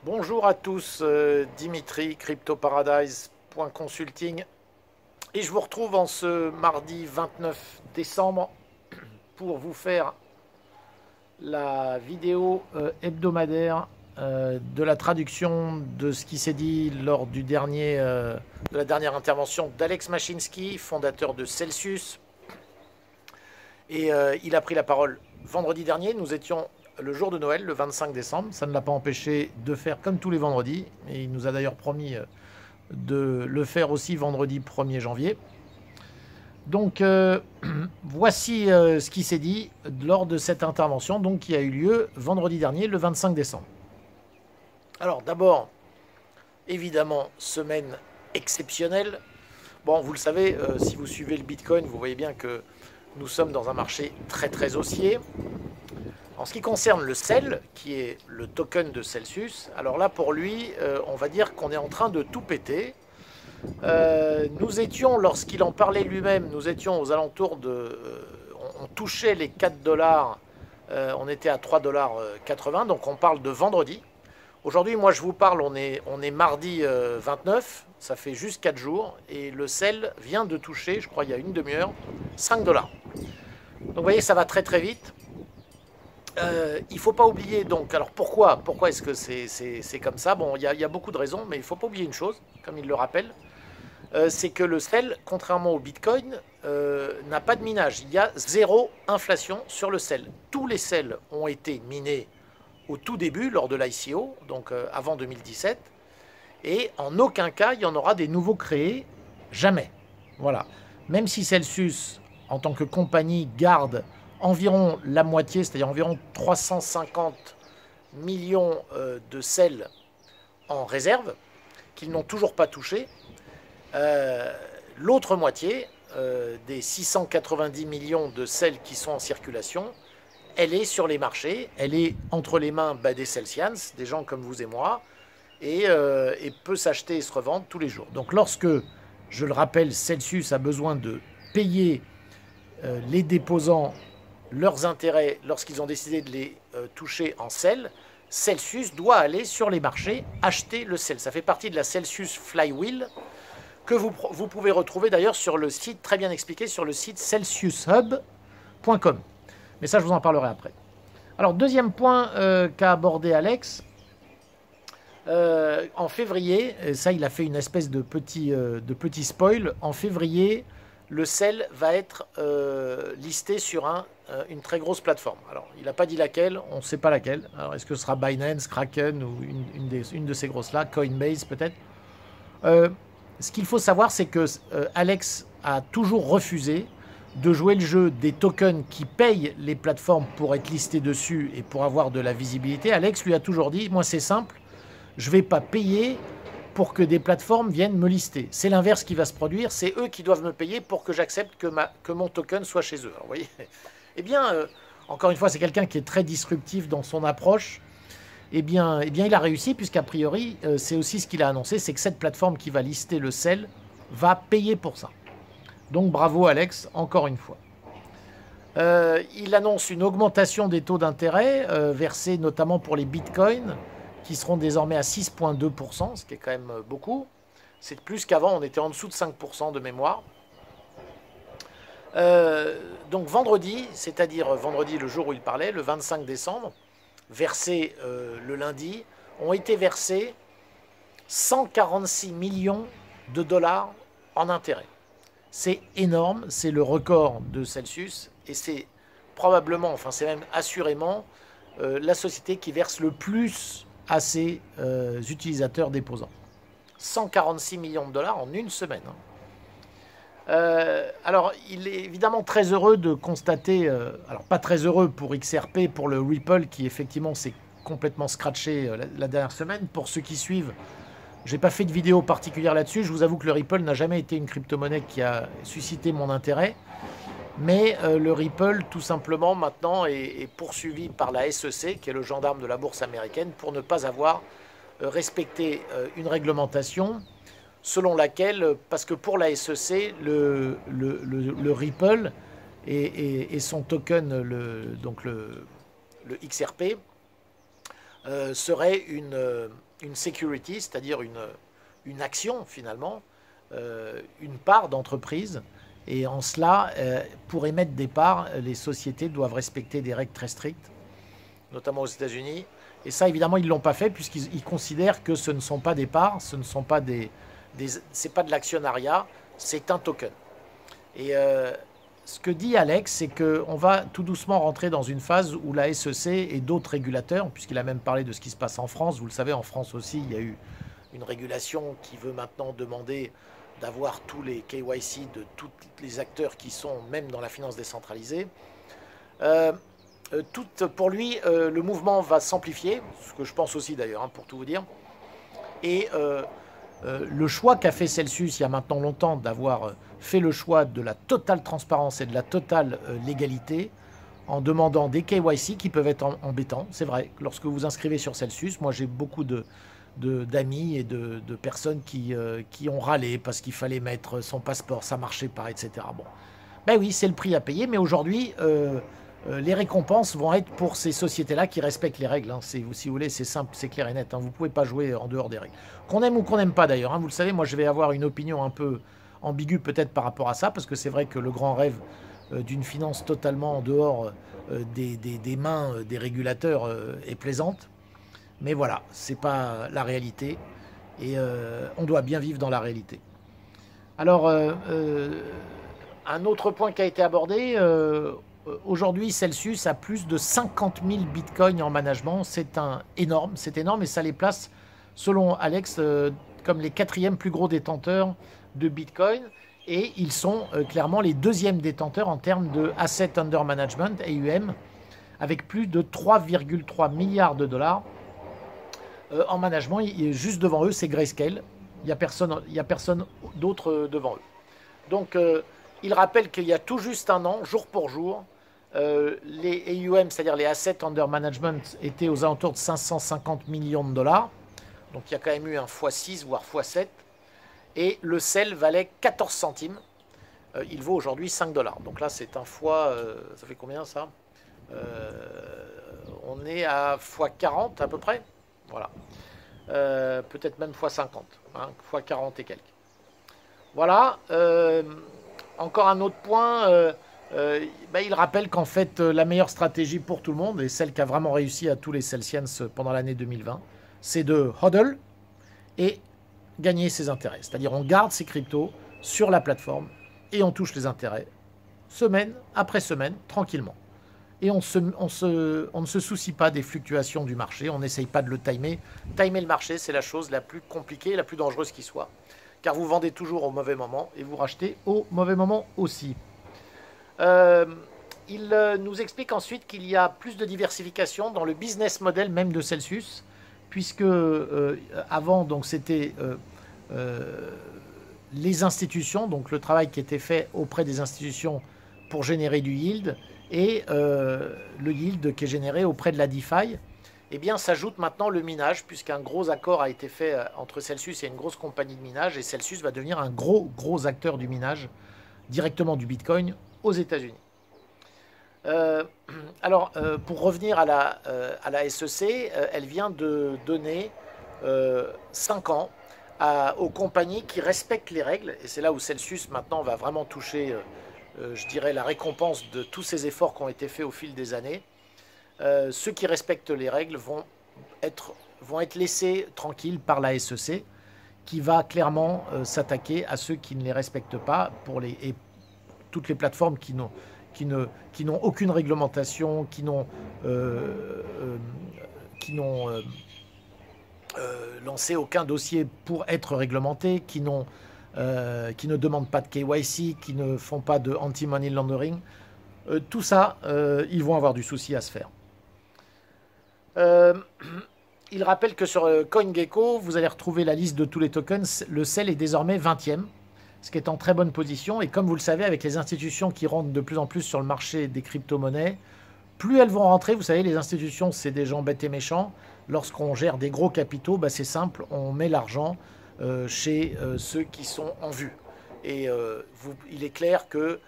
Bonjour à tous, Dimitri, CryptoParadise.consulting. Et je vous retrouve en ce mardi 29 décembre pour vous faire la vidéo hebdomadaire de la traduction de ce qui s'est dit lors de la dernière intervention d'Alex Mashinsky, fondateur de Celsius. Et il a pris la parole vendredi dernier. Nous étions le jour de Noël, le 25 décembre. Ça ne l'a pas empêché de faire comme tous les vendredis. Et il nous a d'ailleurs promis de le faire aussi vendredi 1er janvier. Donc voici ce qui s'est dit lors de cette intervention donc, qui a eu lieu vendredi dernier, le 25 décembre. Alors d'abord, évidemment, semaine exceptionnelle. Bon, vous le savez, si vous suivez le Bitcoin, vous voyez bien que nous sommes dans un marché très haussier. En ce qui concerne le CEL, qui est le token de Celsius, alors là pour lui, on va dire qu'on est en train de tout péter. Nous étions, lorsqu'il en parlait lui-même, nous étions aux alentours de... on touchait les 4 dollars, on était à 3,80 $, donc on parle de vendredi. Aujourd'hui, moi je vous parle, on est mardi 29, ça fait juste 4 jours, et le CEL vient de toucher, je crois il y a une demi-heure, 5 dollars. Donc vous voyez, ça va très vite. Il ne faut pas oublier, donc, alors pourquoi est-ce que c'est comme ça? Bon, il y a beaucoup de raisons, mais il ne faut pas oublier une chose, comme il le rappelle, c'est que le CEL, contrairement au Bitcoin, n'a pas de minage. Il y a zéro inflation sur le CEL. Tous les CEL ont été minés au tout début, lors de l'ICO, donc avant 2017, et en aucun cas, il y en aura des nouveaux créés, jamais. Voilà. Même si Celsius, en tant que compagnie, garde environ la moitié, c'est-à-dire environ 350 millions de CEL en réserve, qu'ils n'ont toujours pas touché. L'autre moitié, des 690 millions de CEL qui sont en circulation, elle est sur les marchés, elle est entre les mains des Celsians, des gens comme vous et moi, et peut s'acheter et se revendre tous les jours. Donc lorsque, je le rappelle, Celsius a besoin de payer les déposants leurs intérêts lorsqu'ils ont décidé de les toucher en CEL, Celsius doit aller sur les marchés acheter le CEL. Ça fait partie de la Celsius Flywheel que vous pouvez retrouver d'ailleurs sur le site, très bien expliqué, sur le site celsiushub.com. Mais ça, je vous en parlerai après. Alors, deuxième point qu'a abordé Alex, en février, et ça, il a fait une espèce de petit spoil, en février, le CEL va être listé sur une très grosse plateforme. Alors, il n'a pas dit laquelle, on ne sait pas laquelle. Alors, est-ce que ce sera Binance, Kraken ou une de ces grosses-là, Coinbase peut-être. Ce qu'il faut savoir, c'est que Alex a toujours refusé de jouer le jeu des tokens qui payent les plateformes pour être listés dessus et pour avoir de la visibilité. Alex lui a toujours dit, moi c'est simple, je ne vais pas payer pour que des plateformes viennent me lister. C'est l'inverse qui va se produire, c'est eux qui doivent me payer pour que j'accepte que mon token soit chez eux. Alors, vous voyez, eh bien, encore une fois, c'est quelqu'un qui est très disruptif dans son approche. Eh bien, il a réussi, puisqu'a priori, c'est aussi ce qu'il a annoncé, c'est que cette plateforme qui va lister le CEL va payer pour ça. Donc bravo Alex, encore une fois. Il annonce une augmentation des taux d'intérêt versés notamment pour les bitcoins, qui seront désormais à 6,2%, ce qui est quand même beaucoup. C'est plus qu'avant, on était en dessous de 5% de mémoire. Donc vendredi, c'est-à-dire vendredi le jour où il parlait, le 25 décembre, versés le lundi, ont été versés 146 millions de dollars en intérêt. C'est énorme, c'est le record de Celsius, et c'est probablement, enfin c'est même assurément, la société qui verse le plus à ses utilisateurs déposants. 146 millions de dollars en une semaine. Alors, il est évidemment très heureux de constater, alors pas très heureux pour XRP, pour le Ripple, qui effectivement s'est complètement scratché la dernière semaine. Pour ceux qui suivent, j'ai pas fait de vidéo particulière là-dessus. Je vous avoue que le Ripple n'a jamais été une crypto-monnaie qui a suscité mon intérêt. Mais le Ripple, tout simplement, maintenant, est poursuivi par la SEC, qui est le gendarme de la bourse américaine, pour ne pas avoir respecté une réglementation selon laquelle, parce que pour la SEC, le Ripple et son token, donc le XRP, serait une security, c'est-à-dire une action finalement, une part d'entreprise. Et en cela, pour émettre des parts, les sociétés doivent respecter des règles très strictes, notamment aux États-Unis. Et ça, évidemment, ils ne l'ont pas fait puisqu'ils considèrent que ce ne sont pas des parts, ce ne sont pas c'est pas de l'actionnariat, c'est un token. Et ce que dit Alex, c'est qu'on va tout doucement rentrer dans une phase où la SEC et d'autres régulateurs, puisqu'il a même parlé de ce qui se passe en France, vous le savez, en France aussi, il y a eu une régulation qui veut maintenant demander d'avoir tous les KYC de tous les acteurs qui sont même dans la finance décentralisée. Pour lui, le mouvement va s'amplifier, ce que je pense aussi d'ailleurs, hein, pour tout vous dire. Et le choix qu'a fait Celsius il y a maintenant longtemps d'avoir fait le choix de la totale transparence et de la totale légalité en demandant des KYC qui peuvent être embêtants. C'est vrai, lorsque vous inscrivez sur Celsius, moi j'ai beaucoup d'amis et de personnes qui ont râlé parce qu'il fallait mettre son passeport, ça marchait pas, etc. Bon, ben oui, c'est le prix à payer, mais aujourd'hui, les récompenses vont être pour ces sociétés-là qui respectent les règles. Hein. Si vous voulez, c'est simple, c'est clair et net. Hein. Vous ne pouvez pas jouer en dehors des règles. Qu'on aime ou qu'on n'aime pas d'ailleurs. Hein. Vous le savez, moi je vais avoir une opinion un peu ambiguë peut-être par rapport à ça, parce que c'est vrai que le grand rêve d'une finance totalement en dehors des mains des régulateurs est plaisante. Mais voilà, c'est pas la réalité. Et on doit bien vivre dans la réalité. Alors, un autre point qui a été abordé... aujourd'hui, Celsius a plus de 50 000 bitcoins en management. C'est énorme et ça les place, selon Alex, comme les 4e plus gros détenteurs de bitcoin. Et ils sont clairement les 2e détenteurs en termes de Asset Under Management, AUM, avec plus de 3,3 milliards de dollars en management. Juste devant eux, c'est Grayscale. Il n'y a personne d'autre devant eux. Donc, il rappelle qu'il y a tout juste un an, jour pour jour, les AUM, c'est-à-dire les Assets Under Management, étaient aux alentours de 550 millions de dollars. Donc il y a quand même eu un x6, voire x7. Et le sel valait 14 centimes. Il vaut aujourd'hui 5 dollars. Donc là, c'est un fois... ça fait combien ça on est à x40 à peu près. Voilà. Peut-être même x50. Hein, x40 et quelques. Voilà. Encore un autre point... il rappelle qu'en fait, la meilleure stratégie pour tout le monde, et celle qui a vraiment réussi à tous les Celsians pendant l'année 2020, c'est de hodl et gagner ses intérêts. C'est-à-dire on garde ses cryptos sur la plateforme et on touche les intérêts semaine après semaine, tranquillement. Et on ne se soucie pas des fluctuations du marché, on n'essaye pas de le timer. Timer le marché, c'est la chose la plus compliquée, la plus dangereuse qui soit. Car vous vendez toujours au mauvais moment et vous rachetez au mauvais moment aussi. Il nous explique ensuite qu'il y a plus de diversification dans le business model même de Celsius, puisque avant donc c'était les institutions, donc le travail qui était fait auprès des institutions pour générer du yield, et le yield qui est généré auprès de la DeFi. Eh bien, s'ajoute maintenant le minage, puisqu'un gros accord a été fait entre Celsius et une grosse compagnie de minage, et Celsius va devenir un gros acteur du minage, directement du Bitcoin, aux États-Unis. Pour revenir à la SEC, elle vient de donner 5 ans aux compagnies qui respectent les règles, et c'est là où Celsius maintenant va vraiment toucher, je dirais, la récompense de tous ces efforts qui ont été faits au fil des années. Ceux qui respectent les règles vont être laissés tranquilles par la SEC, qui va clairement s'attaquer à ceux qui ne les respectent pas, et toutes les plateformes qui n'ont aucune réglementation, qui n'ont lancé aucun dossier pour être réglementés, qui ne demandent pas de KYC, qui ne font pas de anti-money laundering. Tout ça, ils vont avoir du souci à se faire. Il rappelle que sur CoinGecko, vous allez retrouver la liste de tous les tokens. Le sel est désormais 20e, ce qui est en très bonne position. Et comme vous le savez, avec les institutions qui rentrent de plus en plus sur le marché des crypto-monnaies, plus elles vont rentrer, vous savez, les institutions, c'est des gens bêtes et méchants. Lorsqu'on gère des gros capitaux, c'est simple, on met l'argent chez ceux qui sont en vue. Et il est clair que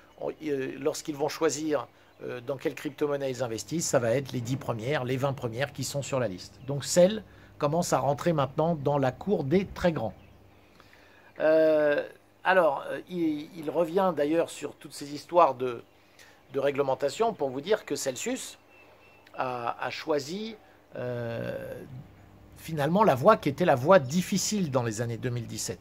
lorsqu'ils vont choisir dans quelle crypto-monnaie ils investissent, ça va être les 10 premières, les 20 premières qui sont sur la liste. Donc celle commence à rentrer maintenant dans la cour des très grands. Il revient d'ailleurs sur toutes ces histoires de réglementation pour vous dire que Celsius a choisi finalement la voie qui était la voie difficile dans les années 2017.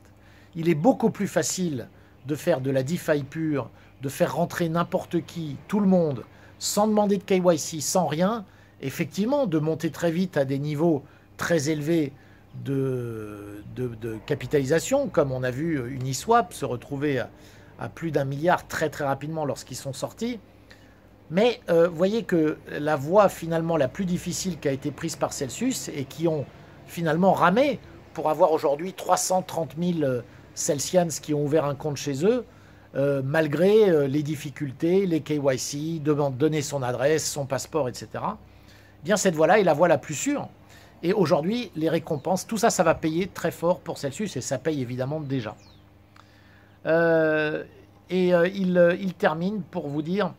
Il est beaucoup plus facile de faire de la DeFi pure, de faire rentrer n'importe qui, tout le monde, sans demander de KYC, sans rien, effectivement, de monter très vite à des niveaux très élevés de capitalisation, comme on a vu Uniswap se retrouver à plus d'1 milliard très très rapidement lorsqu'ils sont sortis. Mais vous voyez que la voie finalement la plus difficile qui a été prise par Celsius et qui ont finalement ramé pour avoir aujourd'hui 330 000 Celsians qui ont ouvert un compte chez eux, malgré les difficultés, les KYC, donner son adresse, son passeport, etc. Bien cette voie-là est la voie la plus sûre. Et aujourd'hui, les récompenses, tout ça, ça va payer très fort pour Celsius et ça paye évidemment déjà. Il termine pour vous dire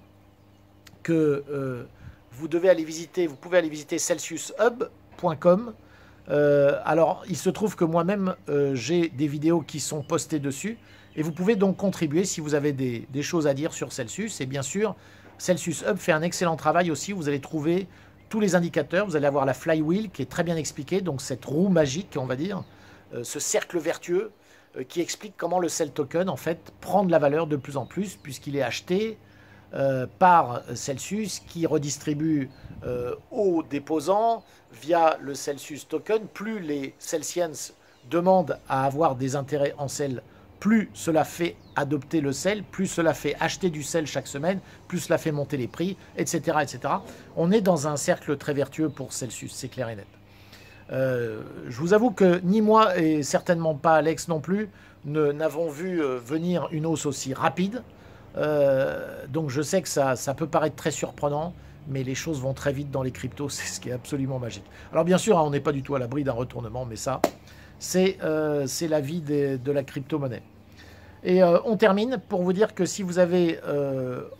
que vous pouvez aller visiter celsiushub.com. Alors, il se trouve que moi-même, j'ai des vidéos qui sont postées dessus. Et vous pouvez donc contribuer si vous avez des choses à dire sur Celsius. Et bien sûr, Celsius Hub fait un excellent travail aussi. Vous allez trouver tous les indicateurs. Vous allez avoir la flywheel qui est très bien expliquée. Donc cette roue magique, on va dire, ce cercle vertueux qui explique comment le Cell Token, en fait, prend de la valeur de plus en plus puisqu'il est acheté par Celsius qui redistribue aux déposants via le Celsius Token. Plus les Celsians demandent à avoir des intérêts en Cell, plus cela fait adopter le sel, plus cela fait acheter du sel chaque semaine, plus cela fait monter les prix, etc., etc. On est dans un cercle très vertueux pour Celsius, c'est clair et net. Je vous avoue que ni moi et certainement pas Alex non plus n'avons vu venir une hausse aussi rapide. Donc je sais que ça peut paraître très surprenant, mais les choses vont très vite dans les cryptos, c'est ce qui est absolument magique. Alors bien sûr, on n'est pas du tout à l'abri d'un retournement, mais ça, c'est la vie de la crypto-monnaie. Et on termine pour vous dire que si vous avez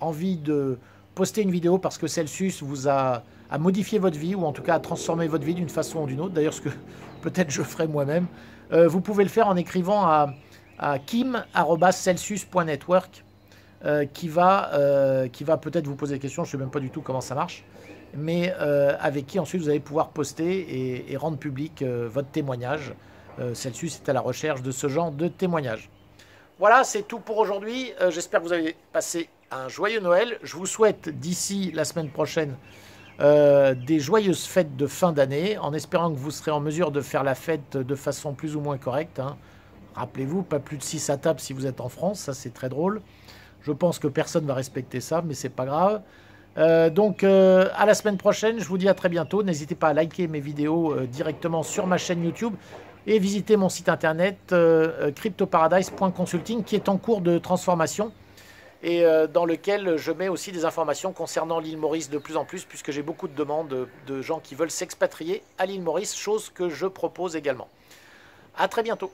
envie de poster une vidéo parce que Celsius vous a modifié votre vie, ou en tout cas a transformé votre vie d'une façon ou d'une autre, d'ailleurs ce que peut-être je ferai moi-même, vous pouvez le faire en écrivant à kim@celsius.network qui va peut-être vous poser des questions, je ne sais même pas du tout comment ça marche, mais avec qui ensuite vous allez pouvoir poster et rendre public votre témoignage. Celsius est à la recherche de ce genre de témoignage. Voilà, c'est tout pour aujourd'hui. J'espère que vous avez passé un joyeux Noël. Je vous souhaite d'ici la semaine prochaine des joyeuses fêtes de fin d'année, en espérant que vous serez en mesure de faire la fête de façon plus ou moins correcte. Hein. Rappelez-vous, pas plus de 6 à table si vous êtes en France, ça c'est très drôle. Je pense que personne ne va respecter ça, mais c'est pas grave. Donc à la semaine prochaine, je vous dis à très bientôt. N'hésitez pas à liker mes vidéos directement sur ma chaîne YouTube. Et visitez mon site internet cryptoparadise.consulting qui est en cours de transformation et dans lequel je mets aussi des informations concernant l'île Maurice de plus en plus puisque j'ai beaucoup de demandes de gens qui veulent s'expatrier à l'île Maurice, chose que je propose également. À très bientôt.